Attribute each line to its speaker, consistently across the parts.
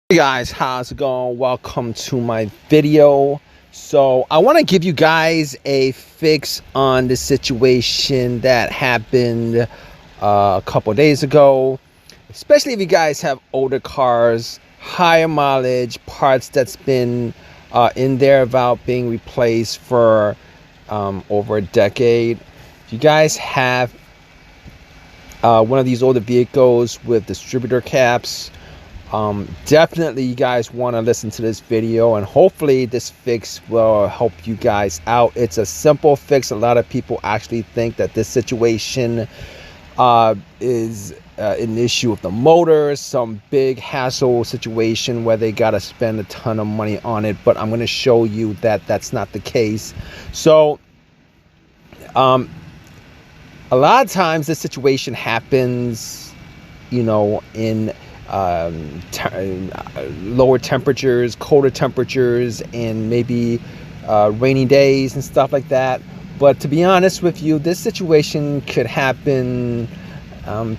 Speaker 1: Hey guys, how's it going? Welcome to my video. So I want to give you guys a fix on the situation that happened a couple days ago, especially if you guys have older cars, higher mileage, parts that's been in there without being replaced for over a decade. If you guys have one of these older vehicles with distributor caps, definitely you guys want to listen to this video, and hopefully this fix will help you guys out. It's a simple fix. A lot of people actually think that this situation is an issue with the motor, some big hassle situation where they got to spend a ton of money on it, but I'm going to show you that that's not the case. So a lot of times this situation happens, in lower temperatures, colder temperatures, and maybe rainy days and stuff like that. But to be honest with you, this situation could happen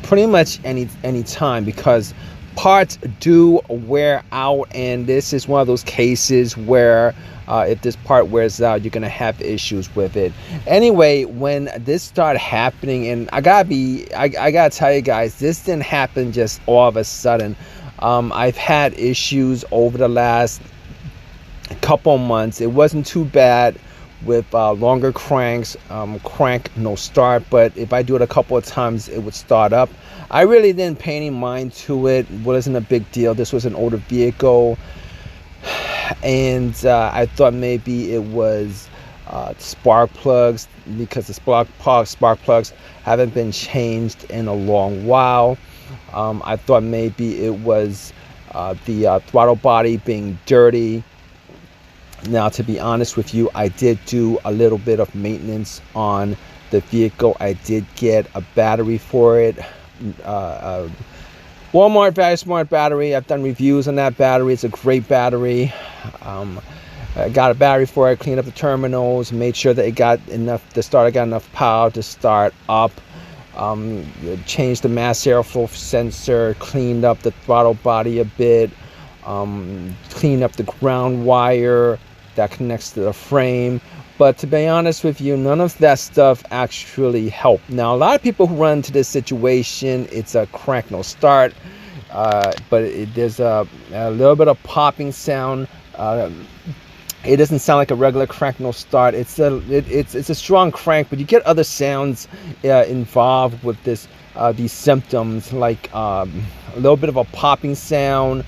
Speaker 1: pretty much any time, because parts do wear out, and this is one of those cases where if this part wears out, you're gonna have issues with it. Anyway, when this started happening, and I gotta tell you guys, this didn't happen just all of a sudden. I've had issues over the last couple months. It wasn't too bad with longer cranks, crank no start, but if I do it a couple of times, it would start up. I really didn't pay any mind to it. It wasn't a big deal. This was an older vehicle, and I thought maybe it was spark plugs, because the spark plugs haven't been changed in a long while. I thought maybe it was the throttle body being dirty. Now, to be honest with you, I did do a little bit of maintenance on the vehicle. I did get a battery for it, Walmart Very Smart battery. I've done reviews on that battery. It's a great battery. I got a battery for it, cleaned up the terminals, made sure that it got enough power to start up. Changed the mass airflow sensor, cleaned up the throttle body a bit, cleaned up the ground wire that connects to the frame. But to be honest with you, none of that stuff actually helped. Now, a lot of people who run into this situation, it's a crank no start, but there's a little bit of popping sound. It doesn't sound like a regular crank no start. It's a strong crank, but you get other sounds involved with these symptoms, like a little bit of a popping sound,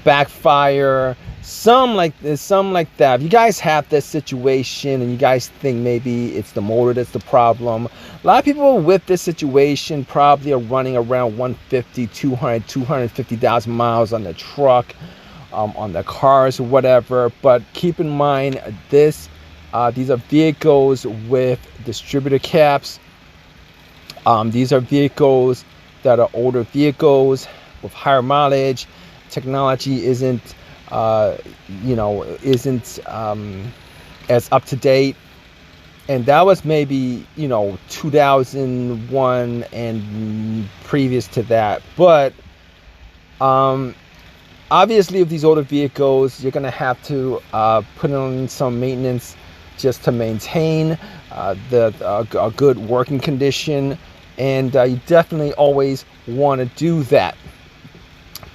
Speaker 1: backfire, some like that. If you guys have this situation and you guys think maybe it's the motor that's the problem, a lot of people with this situation probably are running around 150, 200, 250,000 miles on the truck, on their cars or whatever. But keep in mind, these are vehicles with distributor caps. These are vehicles that are older vehicles with higher mileage. Technology isn't as up to date, and that was maybe 2001 and previous to that. But obviously, with these older vehicles, you're gonna have to put on some maintenance just to maintain a good working condition, and you definitely always want to do that.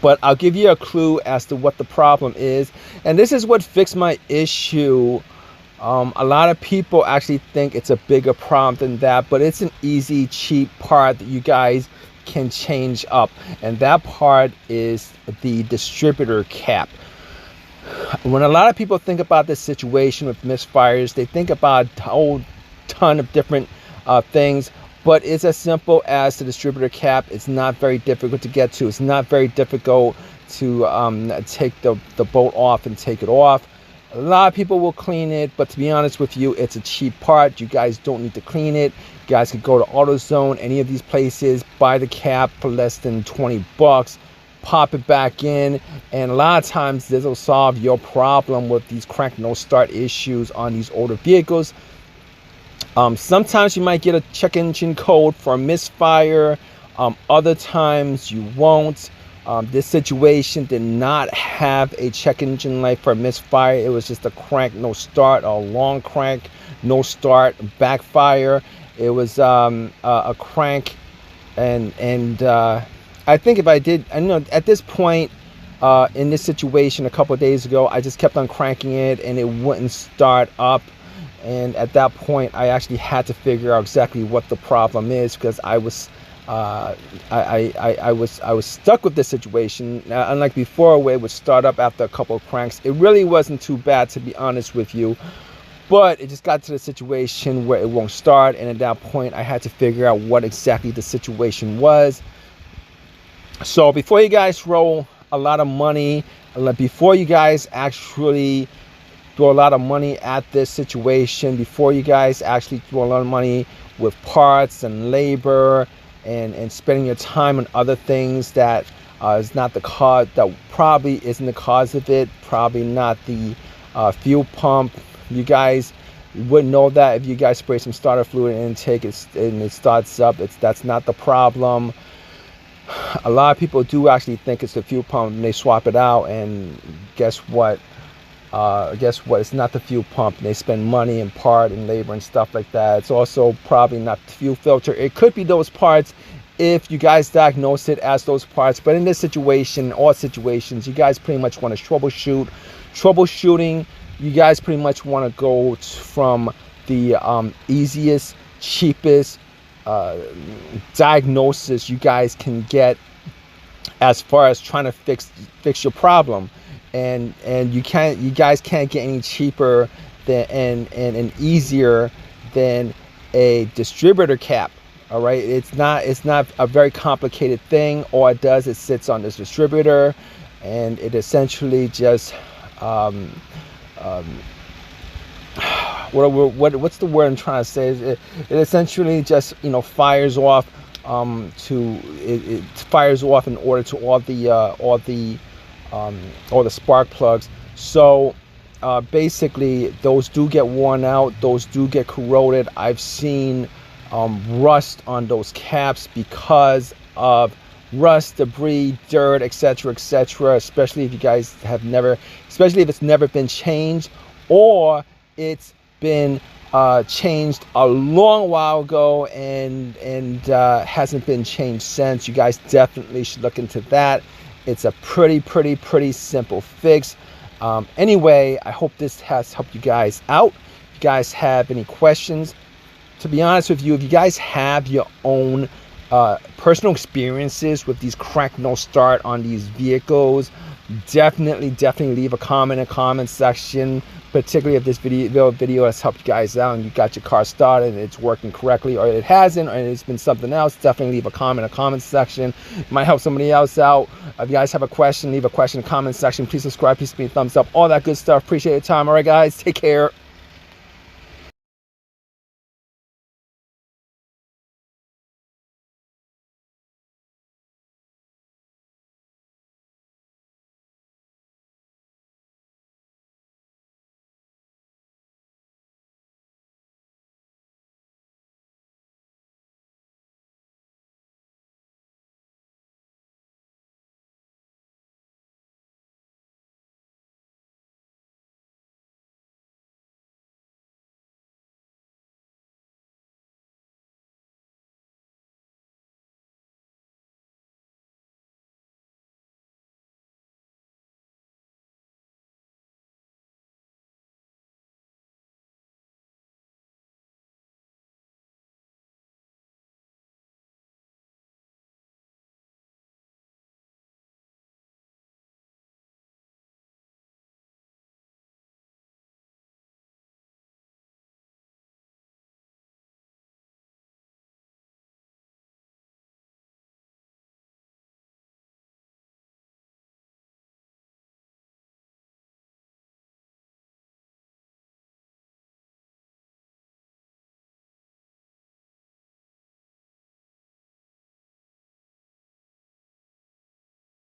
Speaker 1: But I'll give you a clue as to what the problem is, and this is what fixed my issue. A lot of people actually think it's a bigger problem than that, but it's an easy, cheap part that you guys can change up, and that part is the distributor cap. When a lot of people think about this situation with misfires, they think about a whole ton of different things, but it's as simple as the distributor cap. It's not very difficult to get to. It's not very difficult to take the bolt off and take it off. A lot of people will clean it, but to be honest with you, it's a cheap part. You guys don't need to clean it. You guys could go to AutoZone, any of these places, buy the cap for less than 20 bucks, pop it back in, and a lot of times this will solve your problem with these crank no start issues on these older vehicles. Sometimes you might get a check engine code for a misfire. Other times you won't. This situation did not have a check engine light for misfire. It was just a crank, no start, a long crank, no start, backfire. It was a crank, and I think if I did, I know at this point in this situation a couple of days ago, I just kept on cranking it and it wouldn't start up. And at that point, I actually had to figure out exactly what the problem is, because I was I was stuck with this situation. Now, unlike before, where it would start up after a couple of cranks, it really wasn't too bad, to be honest with you. But it just got to the situation where it won't start, and at that point, I had to figure out what exactly the situation was. So before you guys throw a lot of money, before you guys actually throw a lot of money at this situation, before you guys actually throw a lot of money with parts and labor and spending your time on other things that is not the cause, that probably isn't the cause of it, probably not the fuel pump. You guys wouldn't know that if you guys spray some starter fluid and take it and it starts up. That's not the problem. A lot of people do actually think it's the fuel pump, and they swap it out, and guess what? It's not the fuel pump, and they spend money and part and labor and stuff like that. It's also probably not the fuel filter. It could be those parts if you guys diagnose it as those parts. But in this situation, all situations, you guys pretty much want to troubleshoot. Troubleshooting, you guys pretty much want to go from the easiest, cheapest diagnosis you guys can get as far as trying to fix your problem. And you guys can't get any cheaper than and easier than a distributor cap. All right, it's not a very complicated thing. All it does is sits on this distributor, and it essentially just what's the word I'm trying to say? It essentially just, you know, fires off it fires off in order to all the spark plugs. So basically, those do get worn out, those do get corroded. I've seen rust on those caps because of rust, debris, dirt, etc., etc. Especially if you guys have especially if it's never been changed, or it's been changed a long while ago and hasn't been changed since. You guys definitely should look into that. It's a pretty simple fix. Anyway, I hope this has helped you guys out. If you guys have any questions, to be honest with you, if you guys have your own personal experiences with these crank no start on these vehicles, definitely leave a comment in the comment section, particularly if this video has helped you guys out and you got your car started and it's working correctly, or it hasn't, or it's been something else. Definitely leave a comment in the comment section. It might help somebody else out. If you guys have a question, leave a question in the comment section. Please subscribe, please give me a thumbs up, all that good stuff. Appreciate your time. All right, guys, take care.